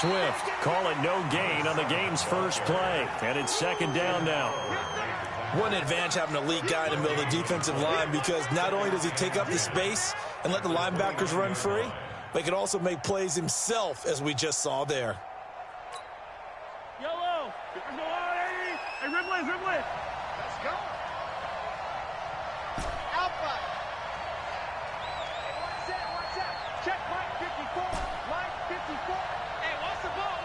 Swift. Call it no gain on the game's first play. And it's second down now. What an advantage having an elite guy in the middle of the defensive line, because not only does he take up the space and let the linebackers run free, but he can also make plays himself, as we just saw there. Yellow. Hey, Ridley. Let's go. Alpha. Hey, what's that? Check Mike 54. Mike 54. Hey, what's the ball?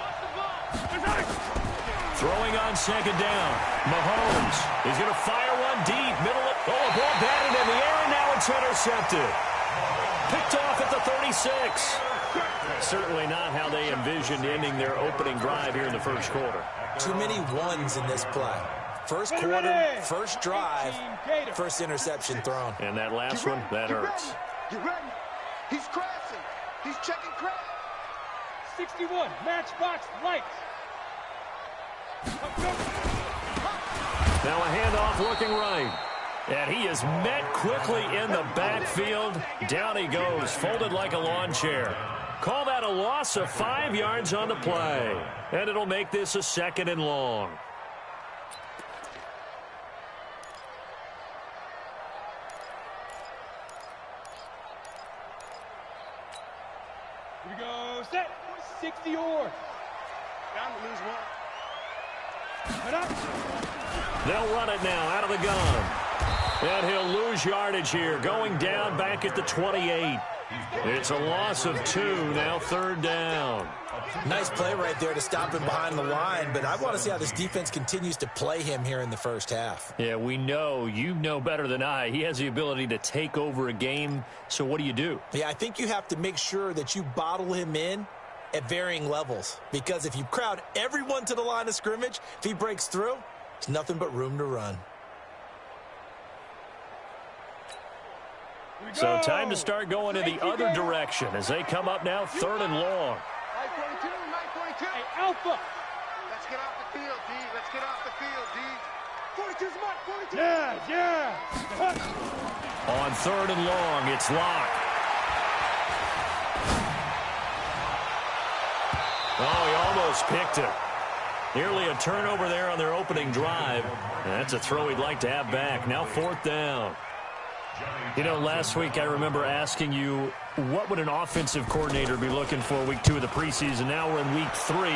Throwing on second down. Mahomes is going to fire one deep. Middle. Oh, a ball batted in the air, and now it's intercepted. Picked off at the 36. Certainly not how they envisioned ending their opening drive here in the first quarter. Too many ones in this play. First quarter, first drive, first interception thrown. And that last one, that hurts. You ready? He's crashing. He's checking crash. 61, matchbox lights. Now a handoff looking right. And he is met quickly in the backfield. Down he goes, folded like a lawn chair. Call that a loss of 5 yards on the play. And it'll make this a second and long. Here we go, set. 60 yards. Down to lose one. They'll run it now out of the gun. And he'll lose yardage here, going down back at the 28. It's a loss of 2, now third down. Nice play right there to stop him behind the line, but I want to see how this defense continues to play him here in the first half. Yeah, we know. You know better than I. He has the ability to take over a game, so what do? Yeah, I think you have to make sure that you bottle him in at varying levels, because if you crowd everyone to the line of scrimmage, if he breaks through, it's nothing but room to run. So time to start going in the other direction as they come up now, third and long. 942. Hey, Alpha. Let's get off the field, D. Let's get off the field, D. 42's mark, 42. Yeah. On third and long, it's Locke. Oh, he almost picked it. Nearly a turnover there on their opening drive. And that's a throw he'd like to have back. Now fourth down. You know, last week I remember asking you, what would an offensive coordinator be looking for week 2 of the preseason? Now we're in week 3.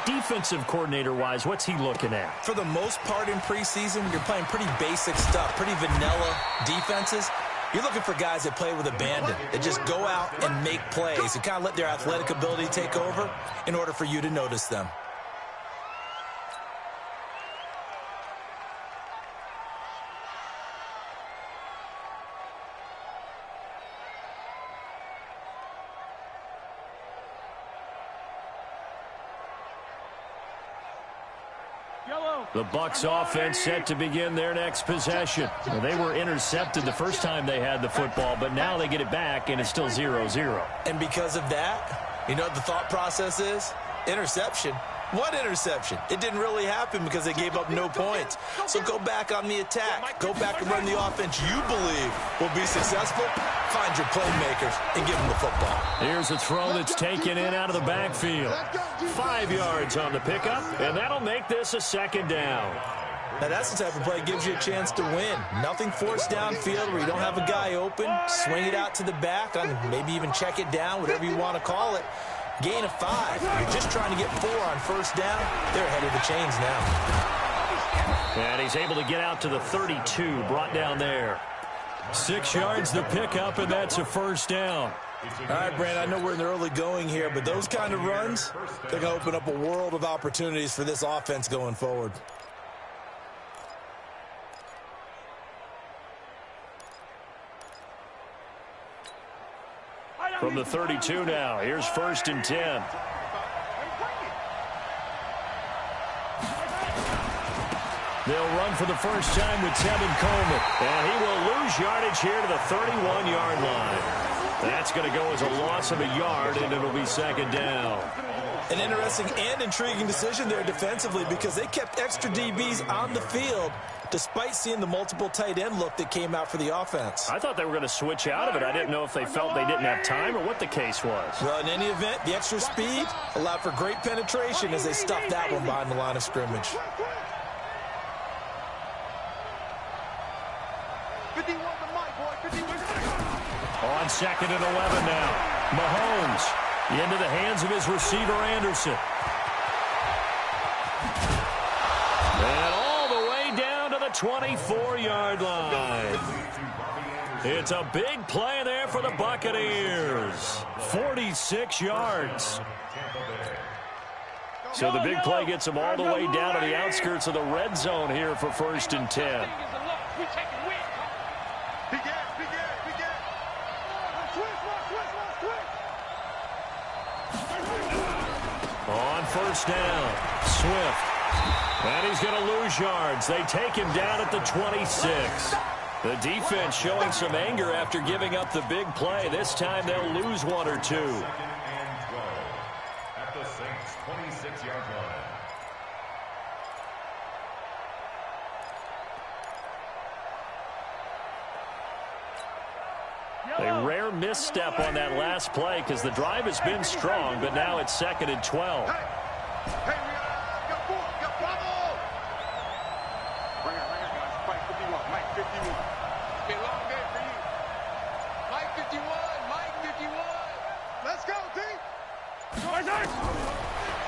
Defensive coordinator-wise, what's he looking at? For the most part in preseason, you're playing pretty basic stuff, pretty vanilla defenses. You're looking for guys that play with abandon, that just go out and make plays and kind of let their athletic ability take over in order for you to notice them. The Bucs offense set to begin their next possession. Well, they were intercepted the first time they had the football, but now they get it back, and it's still 0-0. And because of that, you know what the thought process is? Interception. What interception? It didn't really happen because they gave up no points. So go back on the attack. Go back and run the offense you believe will be successful. Find your playmakers and give them the football. Here's a throw that's taken in out of the backfield. 5 yards on the pickup, and that'll make this a second down. Now that's the type of play that gives you a chance to win. Nothing forced downfield where you don't have a guy open. Swing it out to the back, maybe even check it down, whatever you want to call it. Gain of 5. You're just trying to get 4 on first down. They're ahead of the chains now. And he's able to get out to the 32, brought down there. 6 yards the pickup, and that's a first down. All right, Brand, I know we're in the early going here, but those kind of runs, they're going to open up a world of opportunities for this offense going forward. From the 32 now, here's first and 10. They'll run for the first time with Tevin Coleman. And he will lose yardage here to the 31-yard line. That's going to go as a loss of a yard, and it'll be second down. An interesting and intriguing decision there defensively because they kept extra DBs on the field despite seeing the multiple tight end look that came out for the offense. I thought they were going to switch out of it. I didn't know if they felt they didn't have time or what the case was. Well, in any event, the extra speed allowed for great penetration as they stuffed that one behind the line of scrimmage. 51 to Mike, boy. 51. On 2nd and 11 now. Mahomes into the hands of his receiver, Anderson. And all the way down to the 24-yard line. It's a big play there for the Buccaneers. 46 yards. So the big play gets them all the way down to the outskirts of the red zone here for 1st and 10. On 1st down, Swift. And he's going to lose yards. They take him down at the 26. The defense showing some anger after giving up the big play. This time they'll lose 1 or 2. At the Saints' 26-yard line. A rare misstep on that last play because the drive has been strong, but now it's 2nd and 12. Hey, we got Bravo. Bring it, guys. Mike 51. Mike 51. Okay, long day for you. Mike 51. Mike 51. Let's go, D.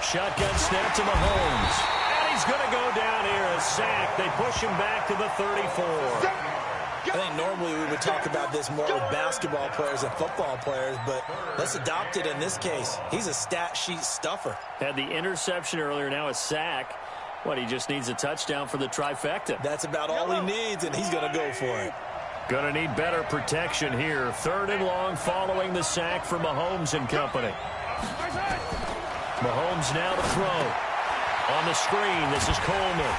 Shotgun snap to Mahomes. And he's going to go down here. A sack. They push him back to the 34. I think normally we would talk about this more with basketball players and football players, but let's adopt it in this case. He's a stat sheet stuffer. Had the interception earlier, now a sack. What, he just needs a touchdown for the trifecta. That's about all he needs, and he's going to go for it. Going to need better protection here. 3rd and long following the sack for Mahomes and company. Mahomes now to throw. On the screen, this is Coleman.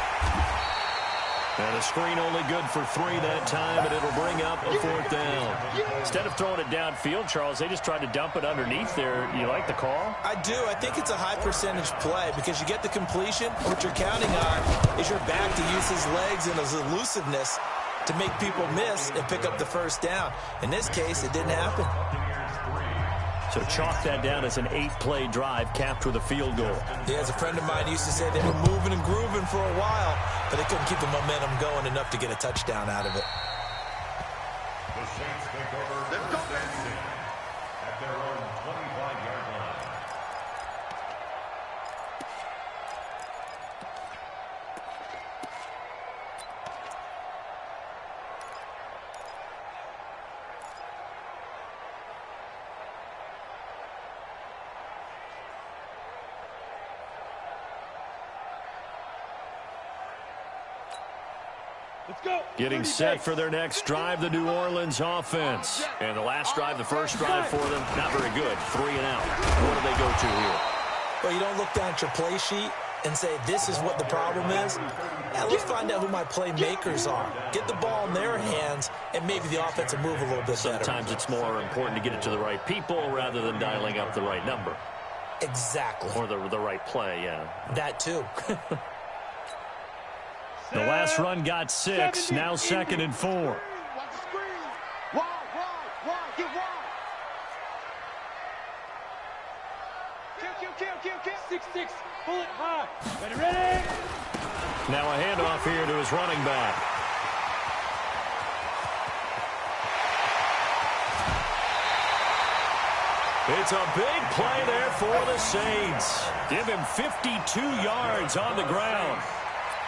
And a screen only good for 3 that time, and it'll bring up a 4th down. Instead of throwing it downfield, Charles, they just tried to dump it underneath there. You like the call? I do. I think it's a high percentage play because you get the completion. What you're counting on is your back to use his legs and his elusiveness to make people miss and pick up the 1st down. In this case, it didn't happen. So chalk that down as an 8-play drive capped with a field goal. Yeah, as a friend of mine used to say, they were moving and grooving for a while, but they couldn't keep the momentum going enough to get a touchdown out of it. The Saints take over at their own 25-yard line. Let's go. Getting set for their next drive, the New Orleans offense. And the last drive, the first drive for them, not very good. 3 and out. What do they go to here? Well, you don't look down at your play sheet and say, this is what the problem is. Yeah, let's find out who my playmakers are. Get the ball in their hands, and maybe the offense will move a little bit better. Sometimes it's more important to get it to the right people rather than dialing up the right number. Exactly. Or the right play, yeah. That too. The last run got 6, now 2nd and 4. Watch the screen. Wide, get wide. Kill. 6-6. Pull it high. Ready. Now a handoff here to his running back. It's a big play there for the Saints. Give him 52 yards on the ground.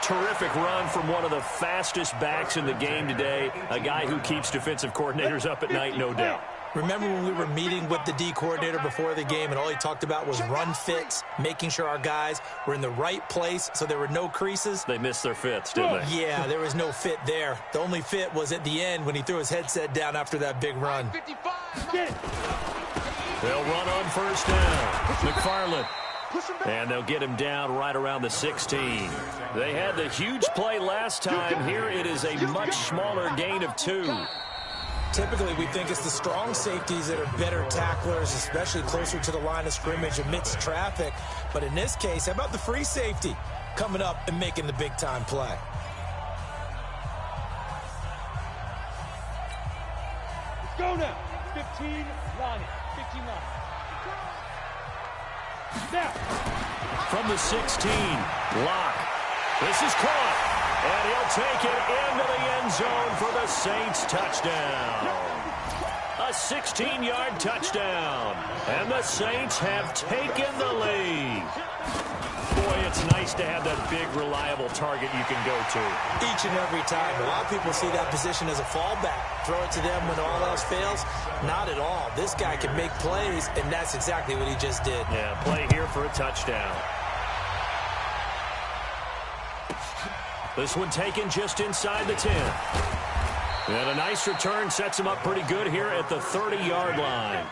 Terrific run from one of the fastest backs in the game today. A guy who keeps defensive coordinators up at night, no doubt. Remember when we were meeting with the D coordinator before the game and all he talked about was run fits, making sure our guys were in the right place so there were no creases? They missed their fits, didn't they? Yeah, there was no fit there. The only fit was at the end when he threw his headset down after that big run. 55. They'll run on 1st down. McFarland. And they'll get him down right around the 16. They had the huge play last time. Here it is a much smaller gain of 2. Typically, we think it's the strong safeties that are better tacklers, especially closer to the line of scrimmage amidst traffic. But in this case, how about the free safety coming up and making the big-time play? 15 line. 15 line. Now. From the 16, Locke. This is caught, and he'll take it into the end zone for the Saints touchdown. A 16-yard touchdown, and the Saints have taken the lead. Boy, it's nice to have that big, reliable target you can go to. Each and every time. A lot of people see that position as a fallback. Throw it to them when all else fails. Not at all. This guy can make plays, and that's exactly what he just did. Yeah, play here for a touchdown. This one taken just inside the 10. And a nice return sets him up pretty good here at the 30-yard line.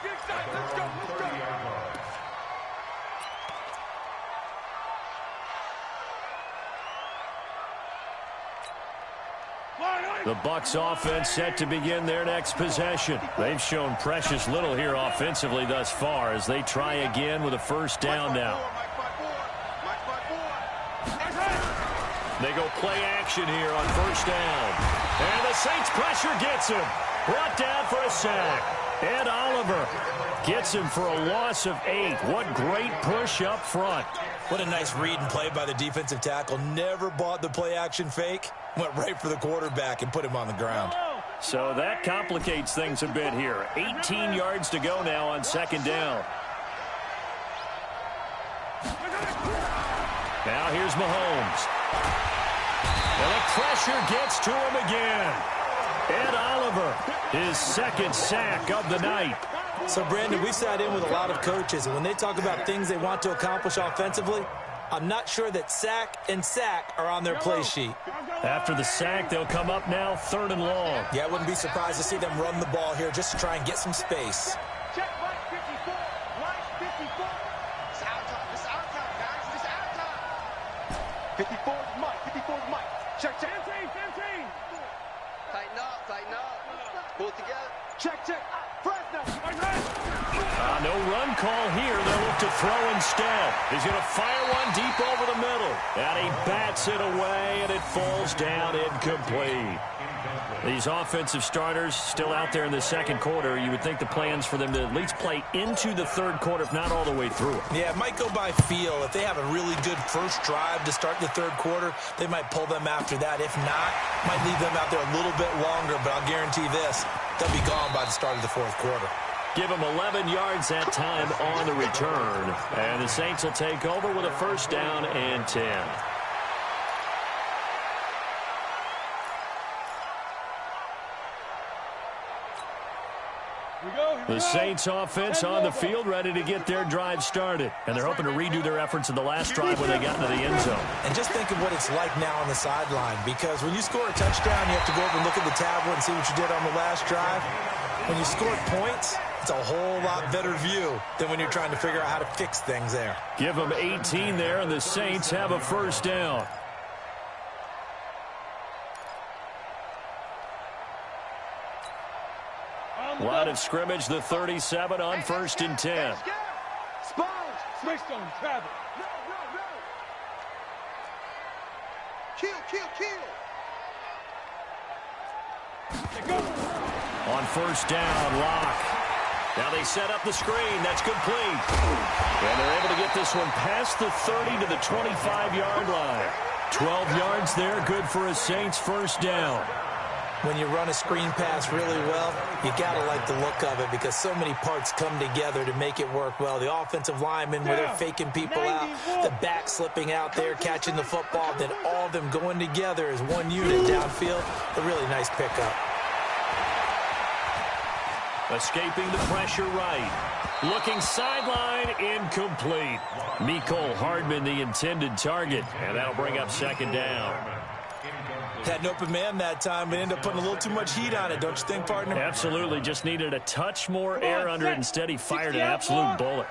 The Bucs offense set to begin their next possession. They've shown precious little here offensively thus far as they try again with a first down now. They go play action here on first down. And the Saints pressure gets him. Brought down for a sack. Ed Oliver gets him for a loss of 8. What great push up front. What a nice read and play by the defensive tackle. Never bought the play action fake. Went right for the quarterback and put him on the ground. So that complicates things a bit here. 18 yards to go now on second down. Now here's Mahomes. And the pressure gets to him again. Ed Oliver, his second sack of the night. So, Brandon, we sat in with a lot of coaches, and when they talk about things they want to accomplish offensively, I'm not sure that sack and sack are on their play sheet. After the sack, they'll come up now 3rd and long. Yeah, I wouldn't be surprised to see them run the ball here just to try and get some space. Check line 54. Line 54. It's our time. It's our time, guys. It's our time. 54 is Mike. 54 is Mike. Check, check. 15. Tighten up. Pull it together. Check. Fresno. No run call here. They'll look to throw instead. He's going to fire one deep over the middle. And he bats it away, and it falls down incomplete. These offensive starters still out there in the second quarter. You would think the plans for them to at least play into the third quarter, if not all the way through it. Yeah, it might go by feel. If they have a really good first drive to start the third quarter, they might pull them after that. If not, might leave them out there a little bit longer, but I'll guarantee this, they'll be gone by the start of the fourth quarter. Give them 11 yards that time on the return. And the Saints will take over with a first down and 10. The Saints offense on the field ready to get their drive started. And they're hoping to redo their efforts in the last drive when they got into the end zone. And just think of what it's like now on the sideline, because when you score a touchdown, you have to go over and look at the tablet and see what you did on the last drive. When you score points, it's a whole lot better view than when you're trying to figure out how to fix things there. Give them 18 there, and the Saints have a first down. Line of scrimmage, the 37 on 1st and 10. Sponge. Switch on travel. Kill. On first down, Locke. Now they set up the screen. That's complete. And they're able to get this one past the 30 to the 25-yard line. 12 yards there, good for a Saints first down. When you run a screen pass really well, you got to like the look of it because so many parts come together to make it work well. The offensive linemen, where they're faking people out, the back slipping out there, catching the football, then all of them going together as one unit downfield. A really nice pickup. Escaping the pressure right. Looking sideline, incomplete. Mecole Hardman, the intended target, and that'll bring up second down. Had an open man that time, but ended up putting a little too much heat on it, don't you think, partner? Absolutely. Just needed a touch more air under it. Instead, he fired an absolute bullet.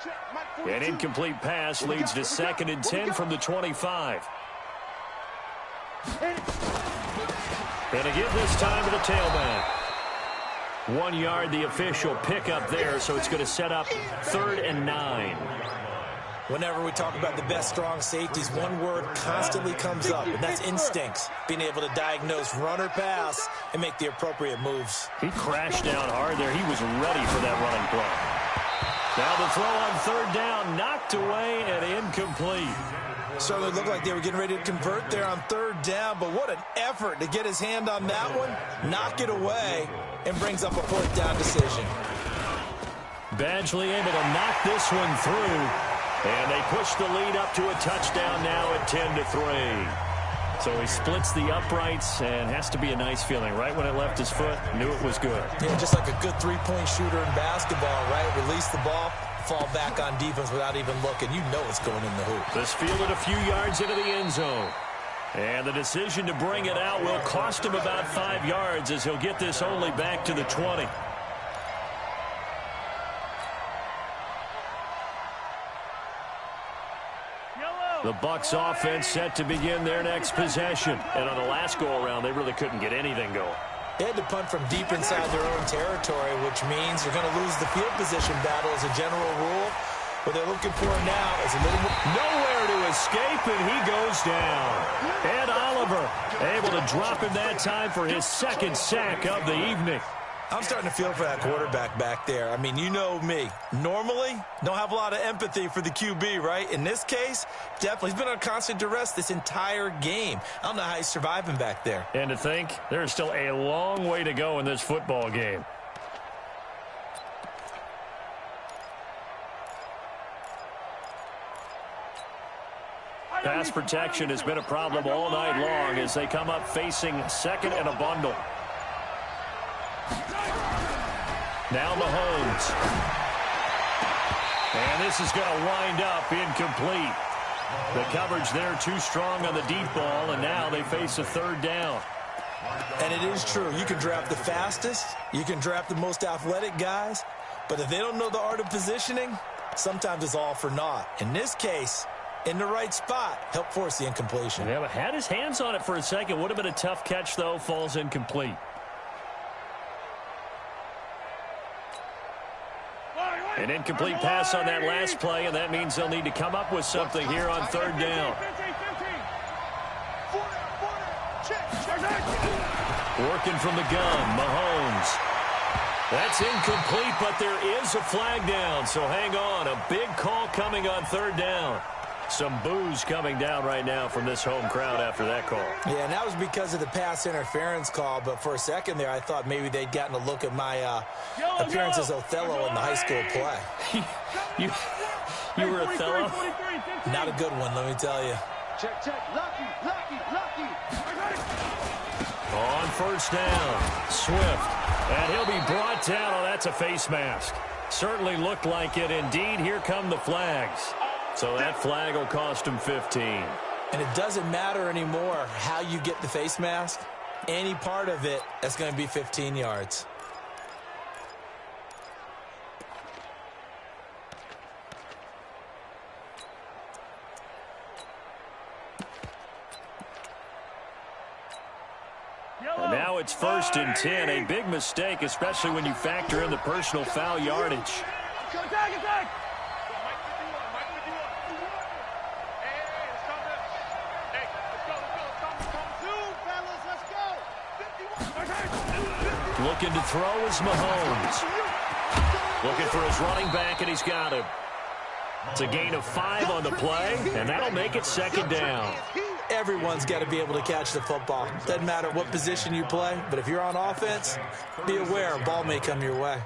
An incomplete pass leads to 2nd and 10 from the 25. And a give this time to the tailback. 1 yard, the official pickup there, so it's going to set up 3rd and 9. Whenever we talk about the best strong safeties, one word constantly comes up, and that's instincts. Being able to diagnose run or pass and make the appropriate moves. He crashed down hard there. He was ready for that running play. Now the throw on third down, knocked away and incomplete. Certainly looked like they were getting ready to convert there on third down, but what an effort to get his hand on that one, knock it away, and brings up a fourth down decision. Badgley able to knock this one through. And they push the lead up to a touchdown now at 10-3. So he splits the uprights and has to be a nice feeling. Right when it left his foot, knew it was good. Yeah, just like a good three-point shooter in basketball, right? Release the ball, fall back on defense without even looking. You know it's going in the hoop. This fielded a few yards into the end zone. And the decision to bring it out will cost him about 5 yards as he'll get this only back to the 20. The Bucs offense set to begin their next possession. And on the last go-around, they really couldn't get anything going. They had to punt from deep inside their own territory, which means you're going to lose the field position battle as a general rule. What they're looking for now is a little nowhere to escape, and he goes down. Ed Oliver able to drop him that time for his second sack of the evening. I'm starting to feel for that quarterback back there. I mean, you know me. Normally, don't have a lot of empathy for the QB, right? In this case, definitely. He's been on constant duress this entire game. I don't know how he's surviving back there. And to think, there's still a long way to go in this football game. Pass protection has been a problem all night long as they come up facing second and a bundle. Now Mahomes. And this is going to wind up incomplete. The coverage there too strong on the deep ball, and now they face a third down. And it is true. You can draft the fastest. You can draft the most athletic guys. But if they don't know the art of positioning, sometimes it's all for naught. In this case, in the right spot, help force the incompletion. Yeah, but had his hands on it for a second. Would have been a tough catch, though. Falls incomplete. An incomplete pass on that last play, and that means they'll need to come up with something here on third down. Working from the gun, Mahomes. That's incomplete, but there is a flag down, so hang on. A big call coming on third down. Some boos coming down right now from this home crowd after that call. Yeah, and that was because of the pass interference call, but for a second there, I thought maybe they'd gotten a look at my appearance as Othello in the high school play. you were Othello? Not a good one, let me tell you. Check, check. Lucky. On first down, Swift. And he'll be brought down. Oh, that's a face mask. Certainly looked like it. Indeed, here come the flags. So that flag will cost him 15. And it doesn't matter anymore how you get the face mask. Any part of it, that's going to be 15 yards. And now it's 1st and 10. A big mistake, especially when you factor in the personal foul yardage. Attack! Looking to throw is Mahomes. Looking for his running back, and he's got him. It's a gain of 5 on the play, and that'll make it 2nd down. Everyone's got to be able to catch the football. Doesn't matter what position you play, but if you're on offense, be aware a ball may come your way.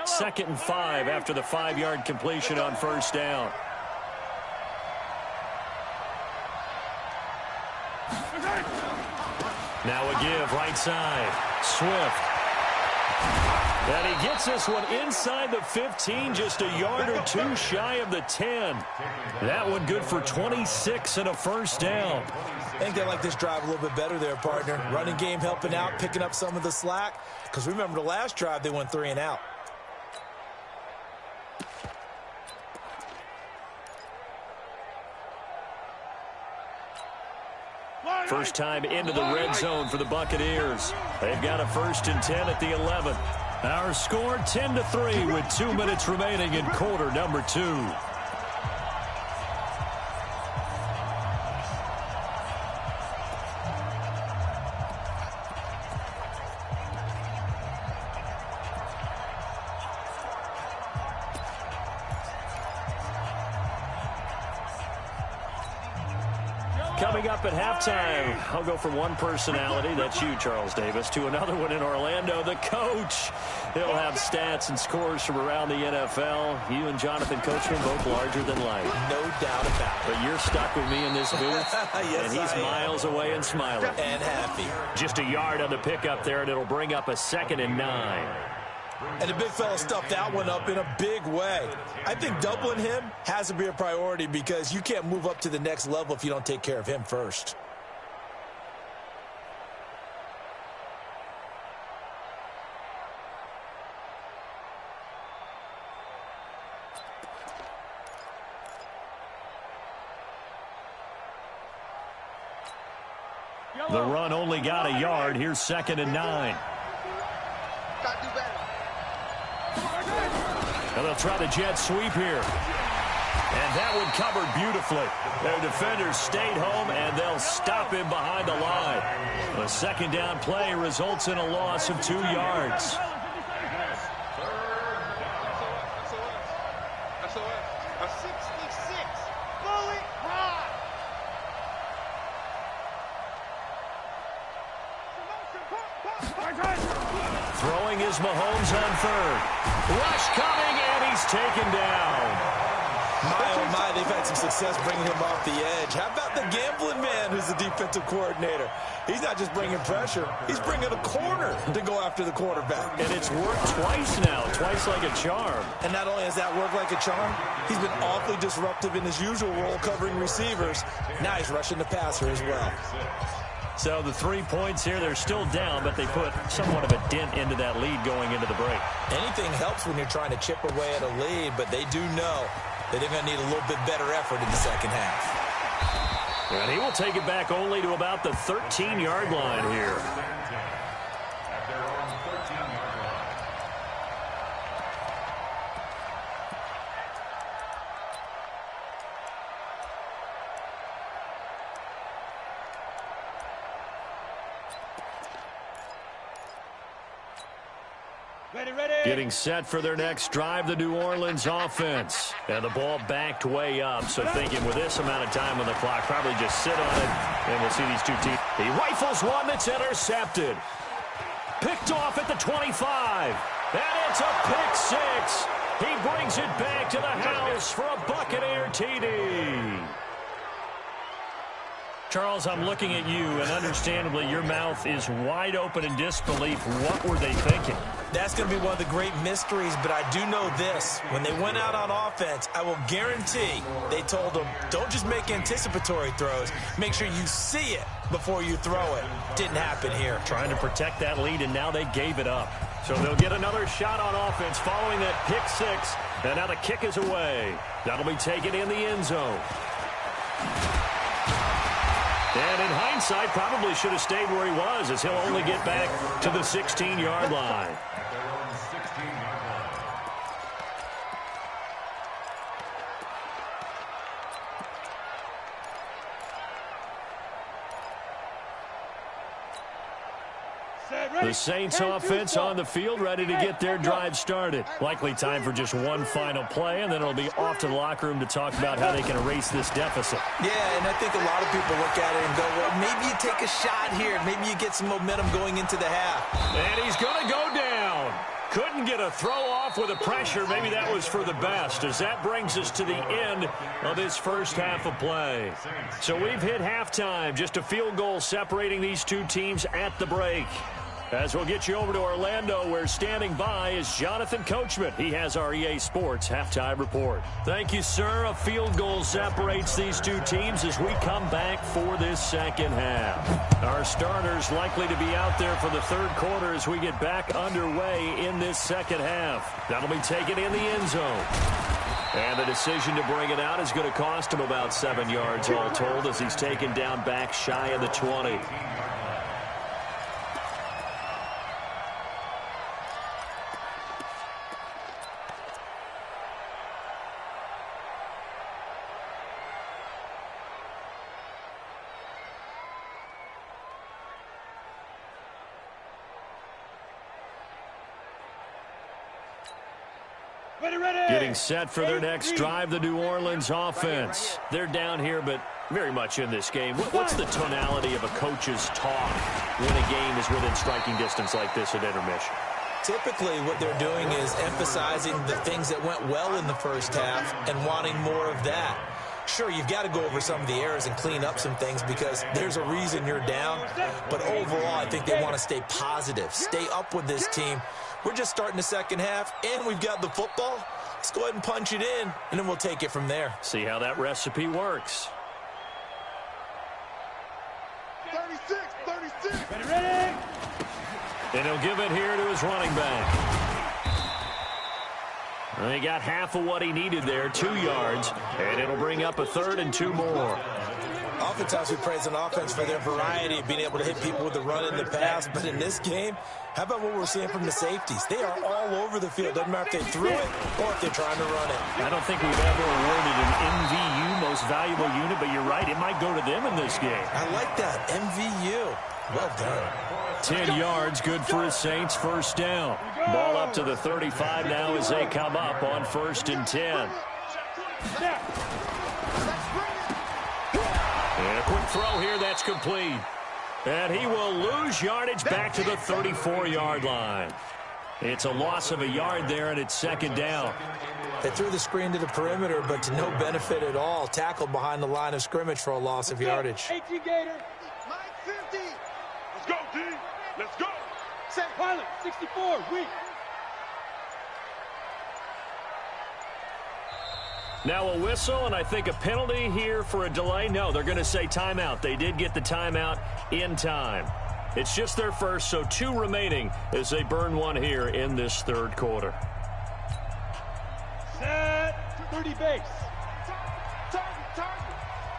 2nd and 5 after the 5-yard completion on first down. Now a give, right side. Swift. And he gets this one inside the 15, just a yard or two shy of the 10. That one good for 26 and a first down. I think they like this drive a little bit better there, partner. Running game helping out, picking up some of the slack. Because remember the last drive, they went 3 and out. First time into the red zone for the Buccaneers. They've got a 1st and 10 at the 11. Our score 10-3 with 2 minutes remaining in quarter number 2. Coming up at halftime, I'll go from one personality, that's you, Charles Davis, to another one in Orlando, the coach. He'll have stats and scores from around the NFL. You and Jonathan Coachman both larger than life. No doubt about it. But you're stuck with me in this booth, Yes, and he's miles away and smiling. And happy. Just a yard on the pickup there, and it'll bring up a 2nd and 9. And the big fella stuffed that one up in a big way. I think doubling him has to be a priority because you can't move up to the next level if you don't take care of him first. The run only got a yard. Here's 2nd and 9. And they'll try the jet sweep here. And that one covered beautifully. Their defenders stayed home, and they'll him behind the line. A 2nd down play results in a loss of 2 yards. A 66. Bullet high. Throwing is Mahomes on 3rd. Rush coming, and he's taken down. My, oh my, they've had some success bringing him off the edge. How about the gambling man who's the defensive coordinator? He's not just bringing pressure. He's bringing a corner to go after the quarterback. And it's worked twice now, twice like a charm. And not only has that worked like a charm, he's been awfully disruptive in his usual role covering receivers. Now he's rushing the passer as well. So the 3 points here, they're still down, but they put somewhat of a dent into that lead going into the break. Anything helps when you're trying to chip away at a lead, but they do know that they're going to need a little bit better effort in the second half. And he will take it back only to about the 13-yard line here. Getting set for their next drive, the New Orleans offense. And the ball backed way up, so thinking with this amount of time on the clock, probably just sit on it, and we'll see these two teams. He rifles one that's intercepted. Picked off at the 25. And it's a pick 6. He brings it back to the house for a Buccaneer TD. Charles, I'm looking at you, and understandably, your mouth is wide open in disbelief. What were they thinking? That's going to be one of the great mysteries, but I do know this. When they went out on offense, I will guarantee they told them, don't just make anticipatory throws. Make sure you see it before you throw it. Didn't happen here. Trying to protect that lead, and now they gave it up. So they'll get another shot on offense following that pick 6, and now the kick is away. That'll be taken in the end zone. And in hindsight, probably should have stayed where he was, as he'll only get back to the 16-yard line. The Saints offense on the field, ready to get their drive started. Likely time for just one final play, and then it'll be off to the locker room to talk about how they can erase this deficit. Yeah, and I think a lot of people look at it and go, well, maybe you take a shot here. Maybe you get some momentum going into the half. And he's going to go down. Couldn't get a throw off with the pressure. Maybe that was for the best, as that brings us to the end of this first half of play. So we've hit halftime. Just a field goal separating these two teams at the break. As we'll get you over to Orlando, where standing by is Jonathan Coachman. He has our EA Sports halftime report. Thank you, sir. A field goal separates these two teams as we come back for this second half. Our starters likely to be out there for the third quarter as we get back underway in this second half. That'll be taken in the end zone. And the decision to bring it out is going to cost him about 7 yards all told, as he's taken down back shy of the 20. Getting set for their next drive, the New Orleans offense. They're down here, but very much in this game. What's the tonality of a coach's talk when a game is within striking distance like this at intermission? Typically, what they're doing is emphasizing the things that went well in the first half and wanting more of that. Sure, you've got to go over some of the errors and clean up some things because there's a reason you're down. But overall, I think they want to stay positive, stay up with this team. We're just starting the second half, and we've got the football. Let's go ahead and punch it in, and then we'll take it from there. See how that recipe works. 36, 36. Ready? And he'll give it here to his running back. He got half of what he needed there, 2 yards, and it'll bring up a 3rd and 2 more. Oftentimes we praise an offense for their variety of being able to hit people with the run and the pass, but in this game, how about what we're seeing from the safeties? They are all over the field. Doesn't matter if they threw it or if they're trying to run it. I don't think we've ever awarded an MVU, most valuable unit, but you're right, it might go to them in this game. I like that, MVU. Well done. 10 yards, good for his Saints, first down. Ball up to the 35 now as they come up on 1st and 10. And a quick throw here, that's complete. And he will lose yardage back to the 34-yard line. It's a loss of a yard there, and it's 2nd down. They threw the screen to the perimeter, but to no benefit at all. Tackled behind the line of scrimmage for a loss of yardage. 18 Gator. Mike 50. Let's go, D. Let's go. Set pilot, 64, weak. Now a whistle, and I think a penalty here for a delay. No, they're going to say timeout. They did get the timeout in time. It's just their first, so 2 remaining as they burn 1 here in this 3rd quarter. Set 30 base.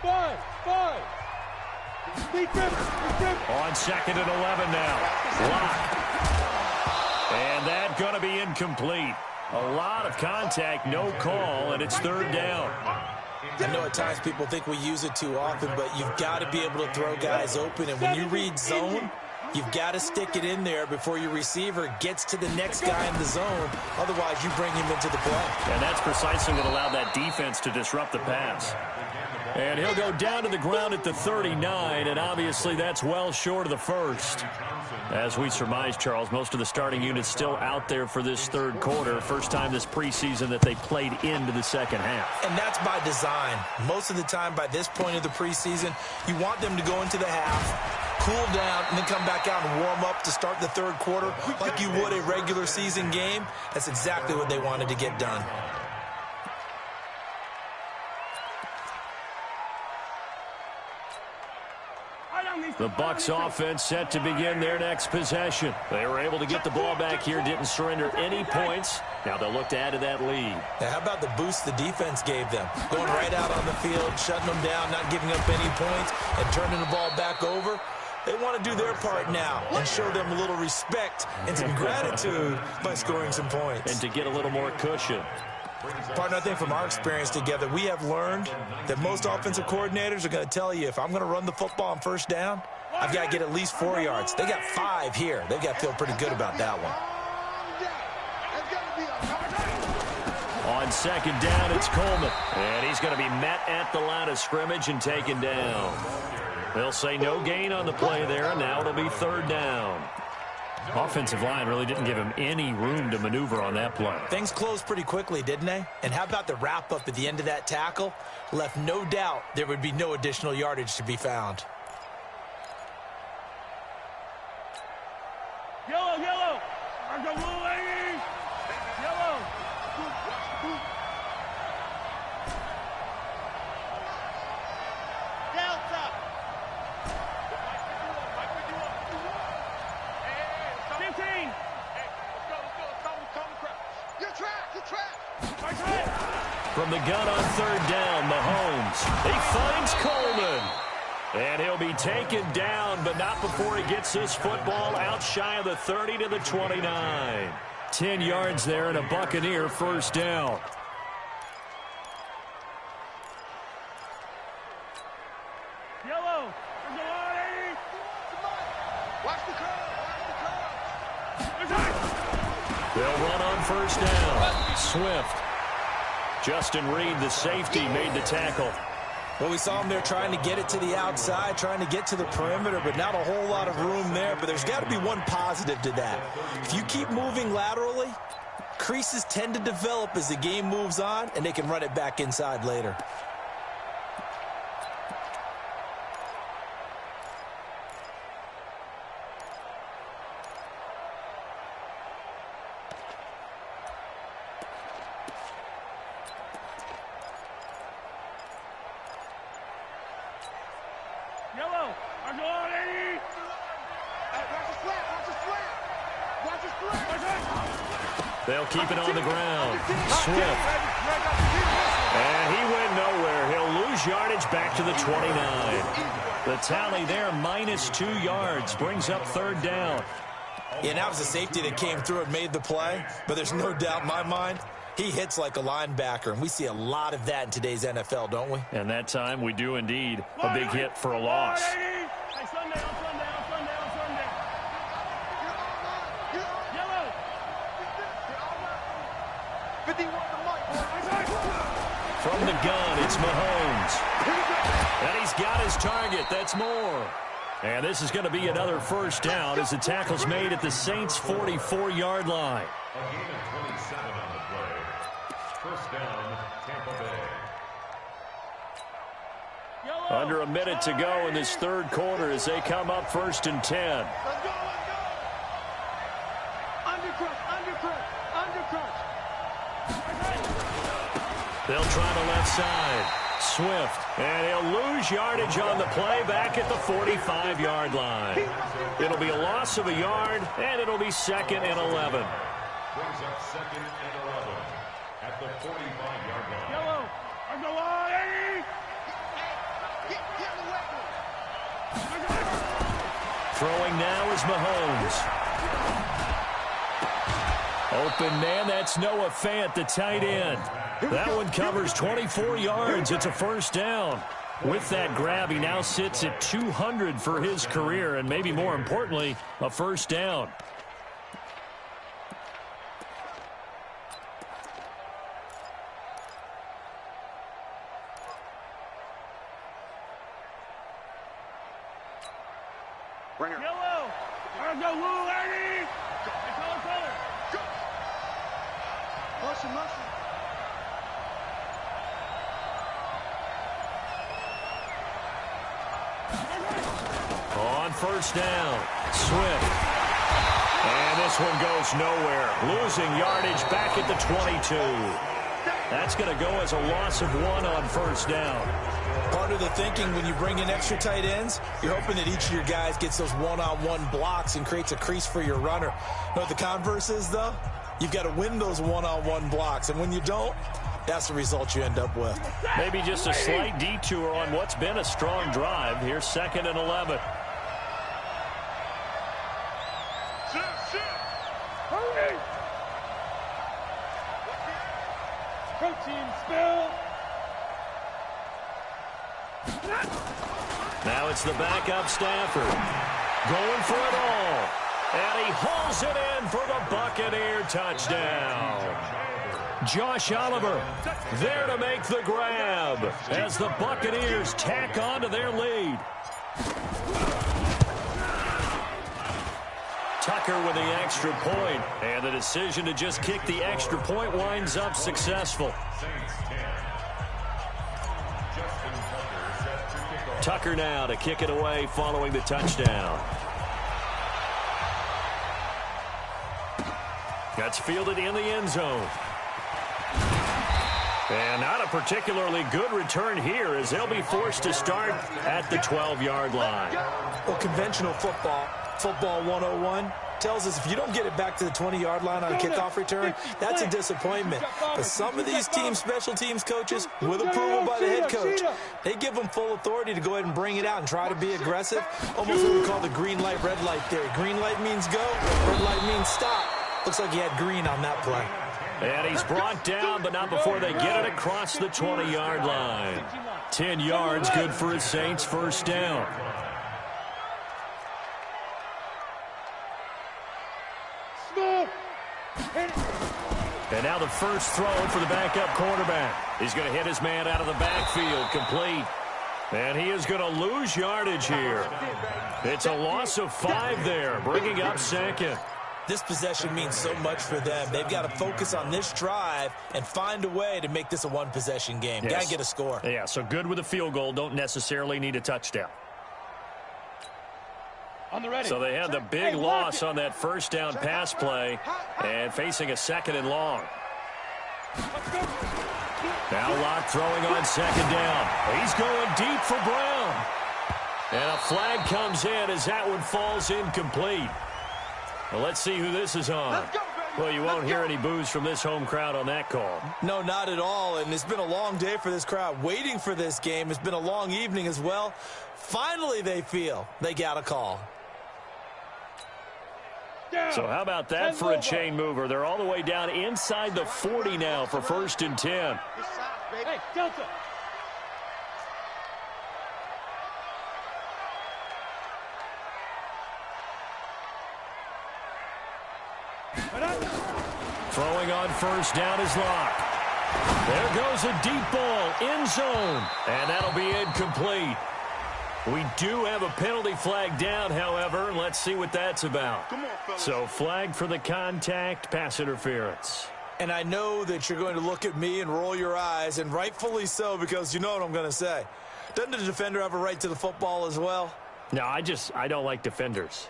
Target. 5. On 2nd and 11 now. Lock. And that going to be incomplete. A lot of contact, no call, and it's 3rd down. I know at times people think we use it too often, but you've got to be able to throw guys open. And when you read zone, you've got to stick it in there before your receiver gets to the next guy in the zone. Otherwise, you bring him into the play. And that's precisely what allowed that defense to disrupt the pass. And he'll go down to the ground at the 39, and obviously that's well short of the first. As we surmise, Charles, most of the starting units still out there for this 3rd quarter. First time this preseason that they played into the 2nd half. And that's by design. Most of the time by this point of the preseason, you want them to go into the half, cool down, and then come back out and warm up to start the 3rd quarter like you would a regular season game. That's exactly what they wanted to get done. The Bucs offense set to begin their next possession. They were able to get the ball back here, didn't surrender any points. Now they'll look to add to that lead. Now, how about the boost the defense gave them? Going right out on the field, shutting them down, not giving up any points, and turning the ball back over. They want to do their part now and show them a little respect and some gratitude by scoring some points. And to get a little more cushion. Partner, I think from our experience together, we have learned that most offensive coordinators are going to tell you, if I'm going to run the football on 1st down, I've got to get at least 4 yards. They got 5 here. They've got to feel pretty good about that one. On 2nd down, it's Coleman. And he's going to be met at the line of scrimmage and taken down. They'll say no gain on the play there, and now it'll be 3rd down. Offensive line really didn't give him any room to maneuver on that play. Things closed pretty quickly, didn't they? And how about the wrap-up at the end of that tackle? Left no doubt there would be no additional yardage to be found. Yellow. I'm going ladies. Yellow. Delta. 15. Hey, let's go. Your track. From the gun on 3rd down, Mahomes. He finds Coleman. And he'll be taken down, but not before he gets this football out shy of the 30 to the 29. 10 yards there and a Buccaneer first down. Yellow. Watch the curve. They'll run on first down. Swift. Justin Reed, the safety, made the tackle. Well, we saw him there trying to get it to the outside, trying to get to the perimeter, but not a whole lot of room there. But there's got to be one positive to that. If you keep moving laterally, creases tend to develop as the game moves on, and they can run it back inside later. Yellow, I'm going, Eddie. They'll keep it on the ground. Swift. And he went nowhere. He'll lose yardage back to the 29. The tally there, -2 yards, brings up third down. Yeah, that was a safety that came through and made the play, but there's no doubt in my mind, he hits like a linebacker, and we see a lot of that in today's NFL, don't we? And that time we do indeed. A big hit for a loss. Hey, Sunday. Yellow. 51 to Mike. From the gun, it's Mahomes. And he's got his target. That's more. And this is going to be another first down as the tackle's made at the Saints' 44-yard line. A gain of 27 on the play. First down, Tampa Bay. Yellow. Under a minute to go in this third quarter as they come up 1st and 10. Let's go. Undercrush. They'll try the left side. Swift. And he'll lose yardage on the play back at the 45-yard line. It'll be a loss of a yard, and it'll be 2nd and 11. Brings up 2nd and 11 at the 45-yard line. Yellow, I'm going, Eddie. Throwing now is Mahomes. Open man, that's Noah Fant, the tight end. That one covers 24 yards. It's a first down. With that grab, he now sits at 200 for his career, and maybe more importantly, a first down. Yellow, I'm going, Eddie. Muscle. On first down, Swift. And this one goes nowhere. Losing yardage back at the 22. That's going to go as a loss of 1 on first down. Part of the thinking when you bring in extra tight ends, you're hoping that each of your guys gets those one-on-one blocks and creates a crease for your runner. You know what the converse is, though? You've got to win those one-on-one blocks, and when you don't, that's the result you end up with. Maybe just a slight detour on what's been a strong drive. Here's 2nd and 11. Hurry! Protein spill. Now it's the backup Stafford. Going for it all. And he hauls it in for the Buccaneer touchdown. Josh Oliver there to make the grab as the Buccaneers tack on to their lead. Tucker with the extra point, and the decision to just kick the extra point winds up successful. Tucker now to kick it away following the touchdown. That's fielded in the end zone. And not a particularly good return here as they'll be forced to start at the 12-yard line. Well, conventional football 101, tells us if you don't get it back to the 20-yard line on a kickoff return, that's a disappointment. But some of these team special teams coaches, with approval by the head coach, they give them full authority to go ahead and bring it out and try to be aggressive. Almost what we call the green light, red light theory. Green light means go, red light means stop. Looks like he had green on that play. And he's brought down, but not before they get it across the 20-yard line. 10 yards, good for his Saints first down. Small. Hit it. And now the first throw for the backup quarterback. He's going to hit his man out of the backfield, complete. And he is going to lose yardage here. It's a loss of 5 there, bringing up second. This possession means so much for them. They've got to focus on this drive and find a way to make this a one-possession game. Yes. Got to get a score. Yeah, so good with a field goal. Don't necessarily need a touchdown. On the ready. So they had the big loss on that first down pass play and facing a second and long. Now Locke throwing on second down. He's going deep for Brown. And a flag comes in as that one falls incomplete. Well, let's see who this is on. Well, you won't hear any boos from this home crowd on that call. No, not at all. And it's been a long day for this crowd. Waiting for this game. It's been a long evening as well. Finally, they feel they got a call. So how about that for a chain mover? They're all the way down inside the 40 now for 1st and 10. Hey, Delta. Throwing on first down is Locke. There goes a deep ball, end zone, and that'll be incomplete. We do have a penalty flag down, however. Let's see what that's about. So flag for the contact, pass interference. And I know that you're going to look at me and roll your eyes, and rightfully so, because you know what I'm going to say. Doesn't the defender have a right to the football as well? No, I don't like defenders.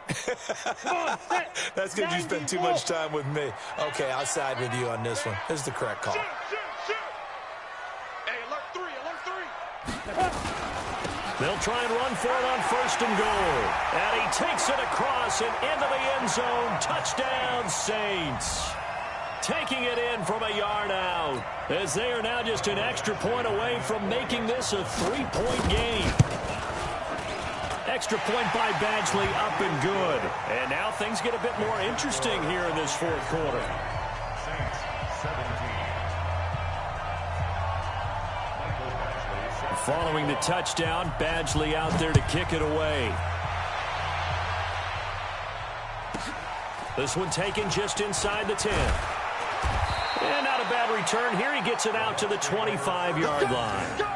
That's because you spend too much time with me. Okay, I'll side with you on this one. This is the correct call. Hey, alert 3, alert 3. They'll try and run for it on 1st and goal. And he takes it across and into the end zone. Touchdown, Saints. Taking it in from a yard out, as they are now just an extra point away from making this a 3-point game. Extra point by Badgley, up and good. And now things get a bit more interesting here in this 4th quarter. Saints 17. Following the touchdown, Badgley out there to kick it away. This one taken just inside the 10. And not a bad return here. He gets it out to the 25-yard line.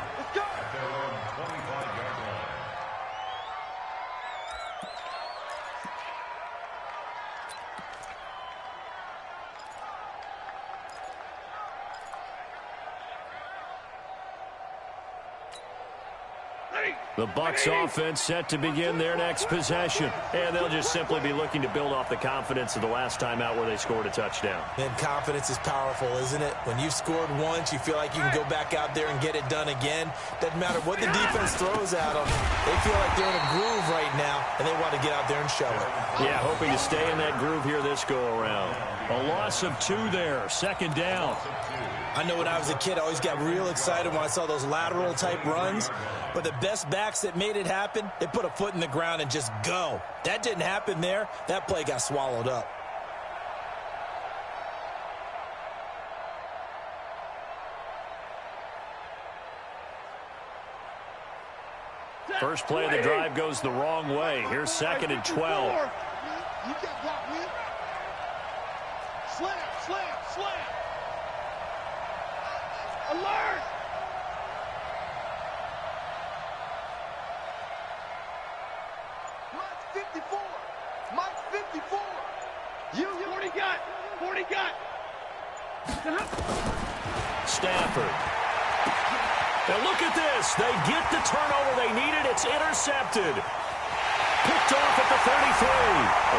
The Bucs offense set to begin their next possession. And they'll just simply be looking to build off the confidence of the last time out where they scored a touchdown. And confidence is powerful, isn't it? When you've scored once, you feel like you can go back out there and get it done again. Doesn't matter what the defense throws at them. They feel like they're in a groove right now, and they want to get out there and show it. Yeah, hoping to stay in that groove here this go-around. A loss of 2 there, 2nd down. I know when I was a kid, I always got real excited when I saw those lateral-type runs. But the best backs that made it happen, they put a foot in the ground and just go. That didn't happen there. That play got swallowed up. First play of the drive goes the wrong way. Here's 2nd and 12. You got blocked, man. Slam, slam, slam. Alert! Mike's 54. Mike's 54. You 40 got. 40 got. Stafford. Now look at this. They get the turnover they needed. It's intercepted. Picked off at the 33.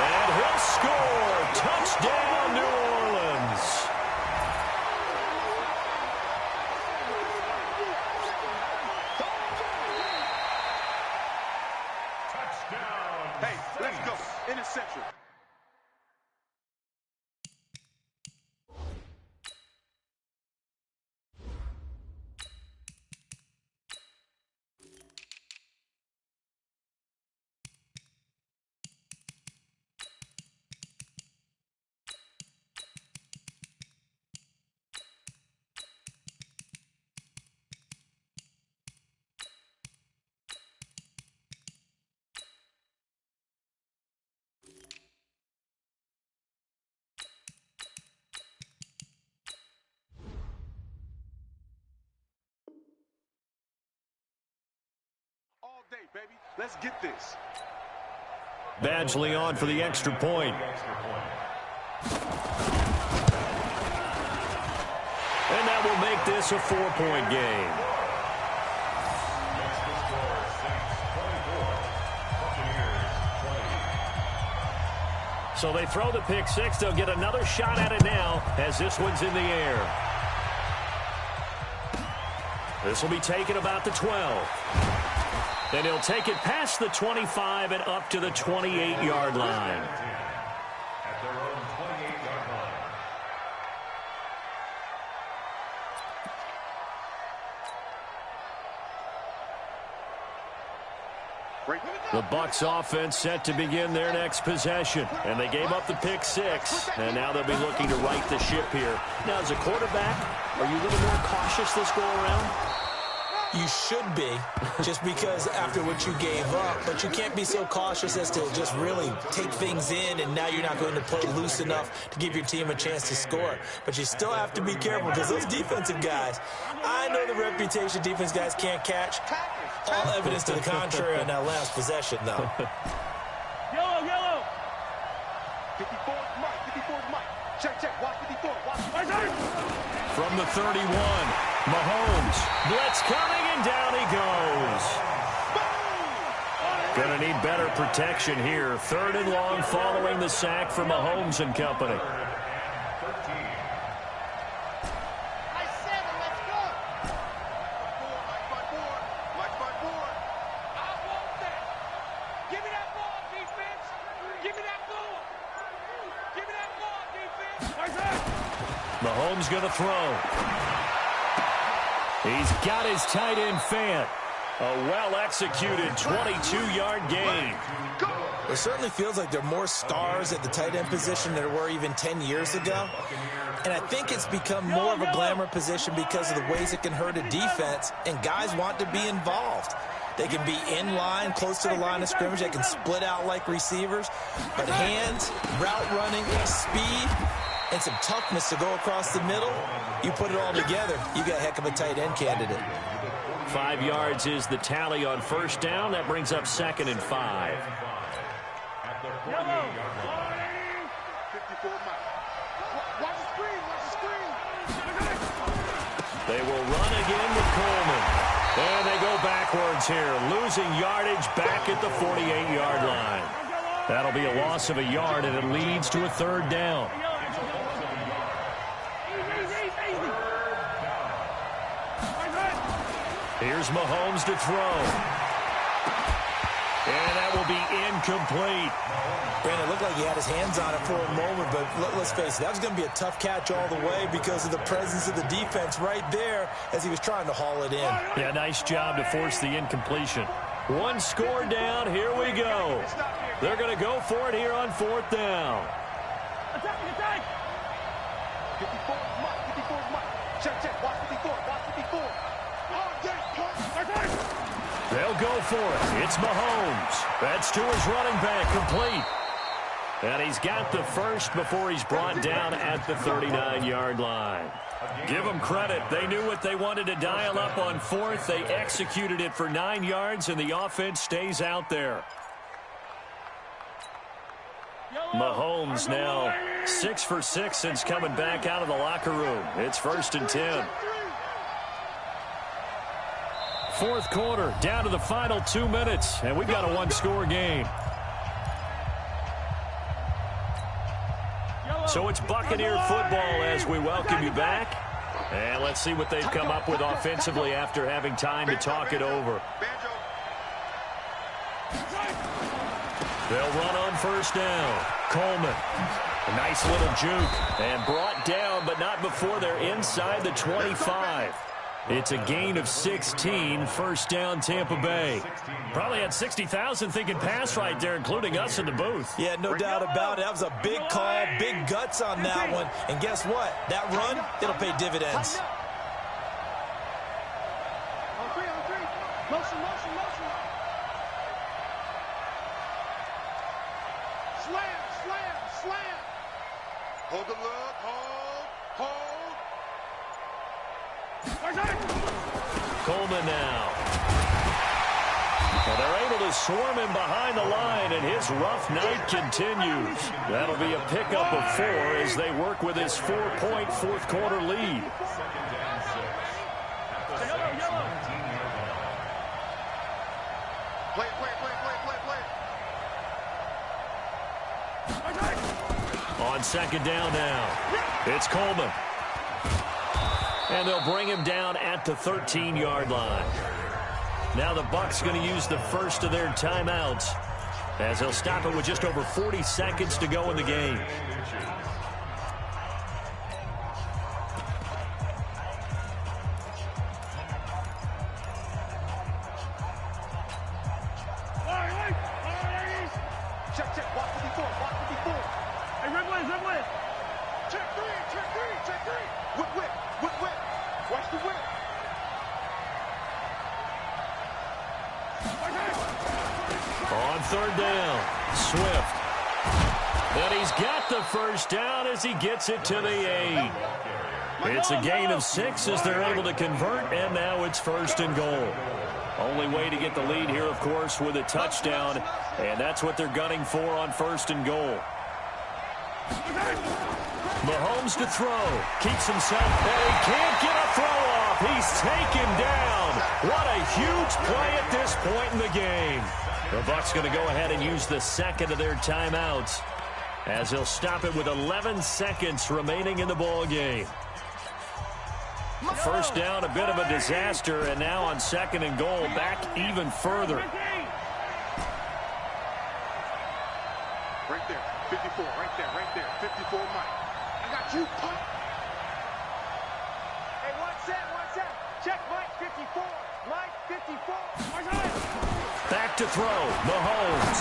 And he'll score. Touchdown, New Orleans. Touchdown. Hey, let's go. Interception. day, baby. Let's get this. Badgley on for the extra point. And that will make this a 4-point game. So they throw the pick six. They'll get another shot at it now as this one's in the air. This will be taken about the 12. And he'll take it past the 25 and up to the 28-yard line. At their own 28-yard line. The Bucs offense set to begin their next possession. And they gave up the pick six. And now they'll be looking to right the ship here. Now, as a quarterback, are you a little more cautious this go around? You should be, just because after what you gave up. But you can't be so cautious as to just really take things in, and now you're not going to play loose enough to give your team a chance to score. But you still have to be careful, because those defensive guys, I know the reputation defense guys can't catch. All evidence to the contrary on that last possession, though. Yellow, yellow. 54 is Mike. 54 is Mike. Check. Watch 54. Watch. From the 31, Mahomes. Blitz coming, and down he goes. Going to need better protection here. 3rd and long following the sack for Mahomes and company. Mahomes going to throw. He's got his tight end Fant. A well-executed 22-yard gain. It certainly feels like there are more stars at the tight end position than there were even 10 years ago. And I think it's become more of a glamour position because of the ways it can hurt a defense, and guys want to be involved. They can be in line, close to the line of scrimmage. They can split out like receivers. But hands, route running, speed, and some toughness to go across the middle, you put it all together, you got a heck of a tight end candidate. 5 yards is the tally on first down. That brings up 2nd and 5. At their 48-yard line. 54 Mike. Watch the screen. They will run again with Coleman. And they go backwards here, losing yardage back at the 48-yard line. That'll be a loss of a yard, and it leads to a 3rd down. Here's Mahomes to throw. And that will be incomplete. Brandon, it looked like he had his hands on it for a moment, but let's face it, that was going to be a tough catch all the way because of the presence of the defense right there as he was trying to haul it in. Yeah, nice job to force the incompletion. 1 score down. Here we go. They're going to go for it here on 4th down. Attack! 54 Mike. 54 Mike. Check. Watch 54. They'll go for it. It's Mahomes. That's to his running back, complete. And he's got the first before he's brought down at the 39-yard line. Give them credit. They knew what they wanted to dial up on 4th. They executed it for 9 yards, and the offense stays out there. Mahomes now 6 for 6 since coming back out of the locker room. It's 1st and 10. 4th quarter, down to the final 2 minutes, and we've got a 1-score game. So it's Buccaneer football as we welcome you back. And let's see what they've come up with offensively after having time to talk it over. They'll run on 1st down. Coleman, a nice little juke, and brought down, but not before they're inside the 25. It's a gain of 16, 1st down Tampa Bay. Probably had 60,000 thinking pass right there, including us in the booth. Yeah, no doubt about it. That was a big call, big guts on that one. And guess what? That run, it'll pay dividends. On three. Motion. Slam. Hold the look. Hold. Coleman now. A They're able to swarm him behind the line, and his rough night continues. That'll be a pickup of 4 as they work with his 4-point fourth-quarter lead. On second down now, it's Coleman. And they'll bring him down at the 13-yard line. Now the Bucs going to use the first of their timeouts as they'll stop it with just over 40 seconds to go in the game. On third down, Swift. And he's got the first down as he gets it to the 8. It's a gain of 6 as they're able to convert, and now it's first and goal. Only way to get the lead here, of course, with a touchdown, and that's what they're gunning for on first and goal. Mahomes to throw. Keeps himself, and he can't get a throw off. He's taken down. What a huge play at this point in the game. The Bucs going to go ahead and use the second of their timeouts as they'll stop it with 11 seconds remaining in the ball game. First down, a bit of a disaster, and now on second and goal, back even further. Right there, 54, right there, 54, Mike. I got you, Pop. Hey, one set. Check Mike 54. Mike 54. Back to throw, Mahomes.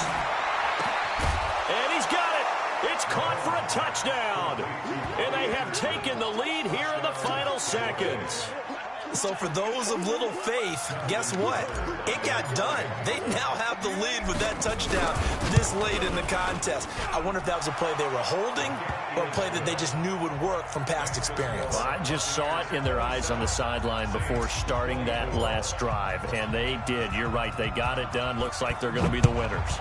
And he's got it. It's caught for a touchdown. And they have taken the lead here in the final seconds. So for those of little faith, guess what? It got done. They now have the lead with that touchdown this late in the contest. I wonder if that was a play they were holding or a play that they just knew would work from past experience. Well, I just saw it in their eyes on the sideline before starting that last drive, and they did. You're right. They got it done. Looks like they're going to be the winners.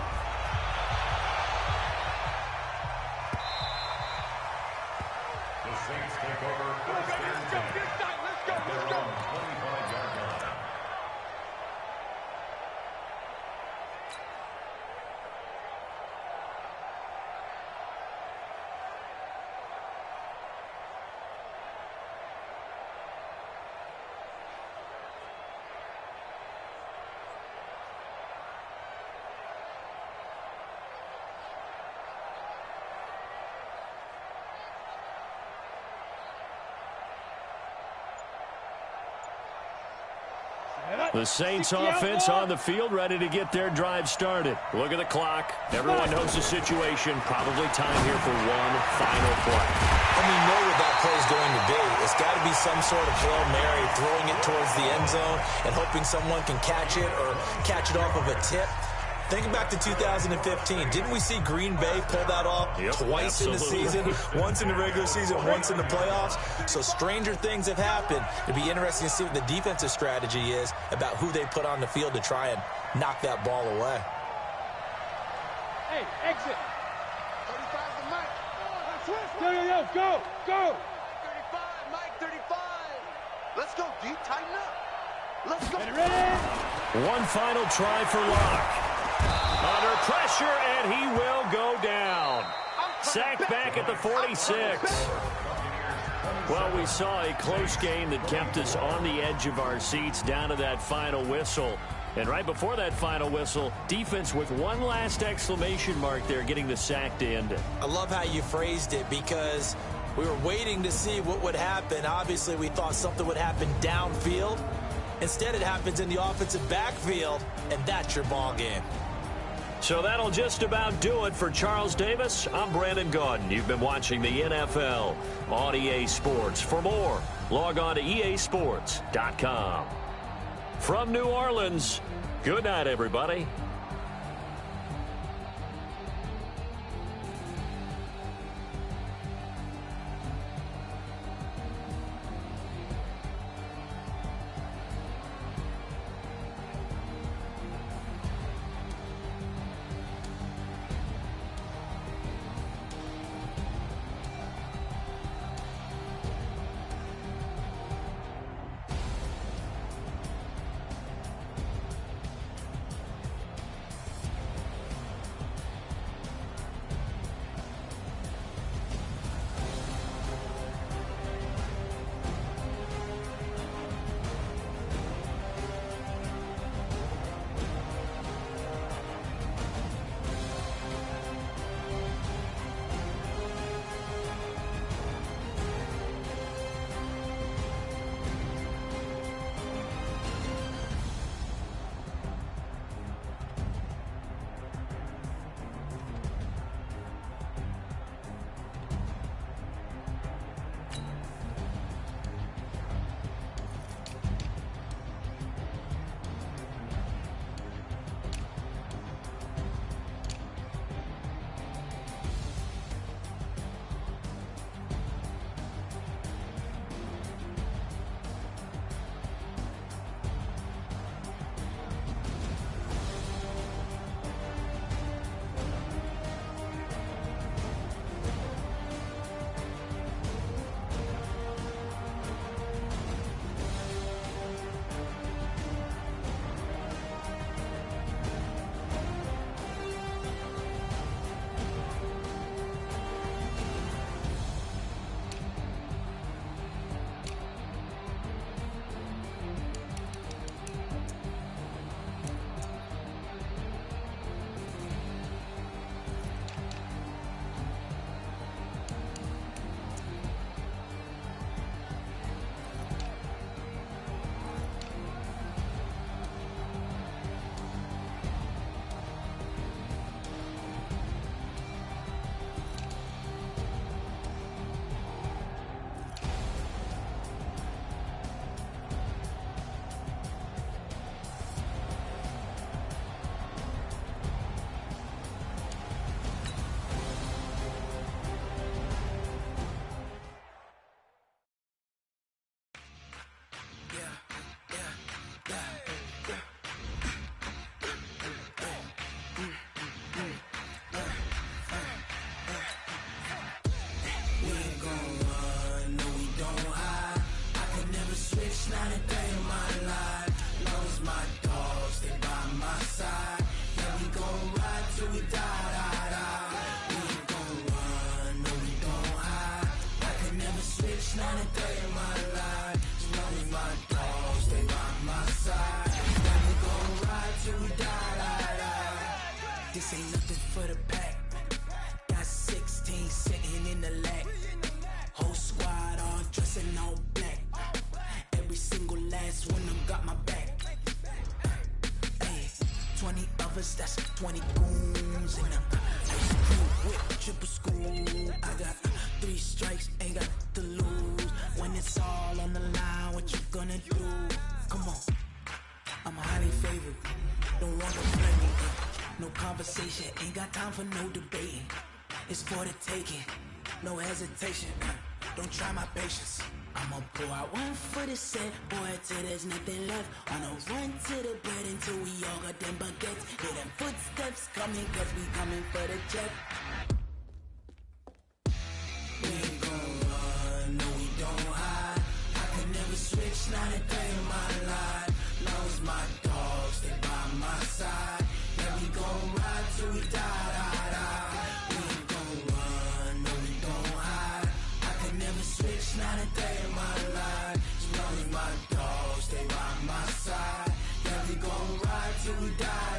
The Saints offense on the field, ready to get their drive started. Look at the clock. Everyone knows the situation. Probably time here for one final play. And we know what that play is going to be. It's got to be some sort of Hail Mary, throwing it towards the end zone and hoping someone can catch it or catch it off of a tip. Thinking back to 2015, didn't we see Green Bay pull that off twice in the season? Once in the regular season, once in the playoffs. So stranger things have happened. It'd be interesting to see what the defensive strategy is about who they put on the field to try and knock that ball away. Hey, exit. 35 to Mike. Go. 35, Mike, 35. Let's go, D. Tighten up. Let's go. Ready? One final try for Locke. Under pressure, and he will go down. Sacked back at the 46. Well, we saw a close game that kept us on the edge of our seats down to that final whistle. And right before that final whistle, defense with one last exclamation mark there, getting the sack to end it. I love how you phrased it because we were waiting to see what would happen. Obviously, we thought something would happen downfield. Instead, it happens in the offensive backfield, and that's your ball game. So that'll just about do it for Charles Davis. I'm Brandon Gaudin. You've been watching the NFL on EA Sports. For more, log on to easports.com. From New Orleans, good night, everybody. This ain't nothing for the pack. Got 16 sitting in the lap. Whole squad all dressing all black. Every single last one of them got my back. Hey, 20 of us, that's 20 goons in them. Ice cream whip, triple school. I got 3 strikes, ain't got to lose. When it's all on the line, what you gonna do? Come on, I'm highly favored. Don't wanna play me. No conversation, ain't got time for no debating. It's for the taking, no hesitation. Don't try my patience. I'ma pour out one for the set, boy, till there's nothing left. On a run to the bread until we all got them baguettes. Hear them footsteps coming, cause we coming for the jet. We ain't gon' run, no we don't hide. I can never switch, not a day in my life. Long as my dogs stay by my side. Yeah, we gon' ride till we die. We ain't gon' run, no we don't hide. I can never switch, not a day in my life. As long as my dogs stay by my side. Yeah, we gon' ride till we die.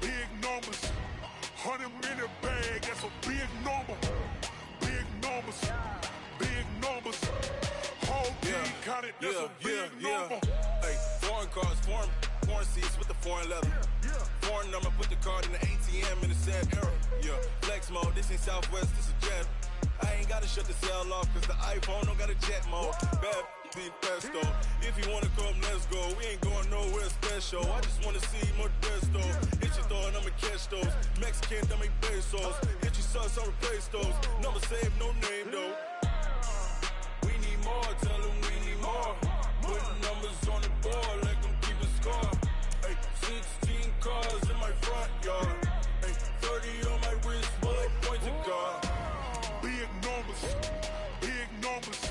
Big numbers, 100-minute bag, that's a big number. Big numbers, whole team counted, that's a big number. Hey, foreign cars, foreign seats with the foreign leather. Foreign number, put the card in the ATM in the sad era. Yeah, flex mode, this ain't Southwest, this is Jet. I ain't gotta shut the cell off, cause the iPhone don't got a jet mode. Bad be pesto. If you wanna come, let's go. We ain't going nowhere special. I just wanna see more Modesto. Hit your throw and I'ma catch those. Mexican, don't make pesos. Hit your sauce, I'll replace those. Number save, no name though. We need more, tell them we need more. Putting numbers on the board, let them keep a score. Hey, 16 cars in my front yard. Hey, 30 on my wrist, bullet pointed car. Big numbers,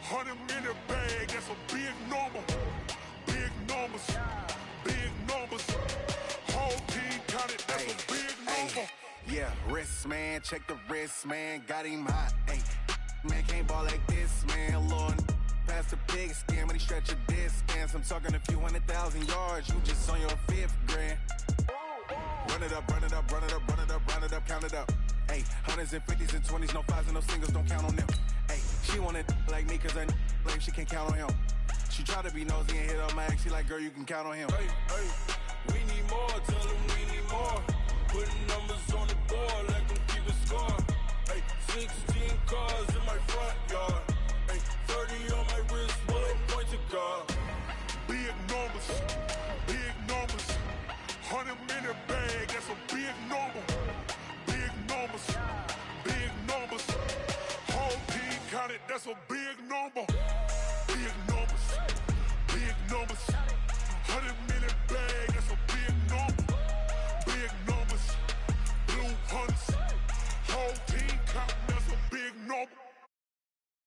100-minute bag, that's a big number. Big numbers, whole team counted, that's a big number. Yeah, wrist man, check the wrist man, got him hot. Ay, man can't ball like this, man. Lord, past the pig skin when he stretch a distance. I'm talking a few 100,000 yards, you just on your 5th grand. Run it up, count it up. Ay, 100s and 50s and 20s, no 5s and no singles, don't count on them. Ay, she wanted like me cause her lame, she can't count on him. She tried to be nosy and hit on my ex, she like, girl, you can count on him. Hey, we need more, tell them we need more. Putting numbers on the board, let them keep a score. Hey, 16 cars in my front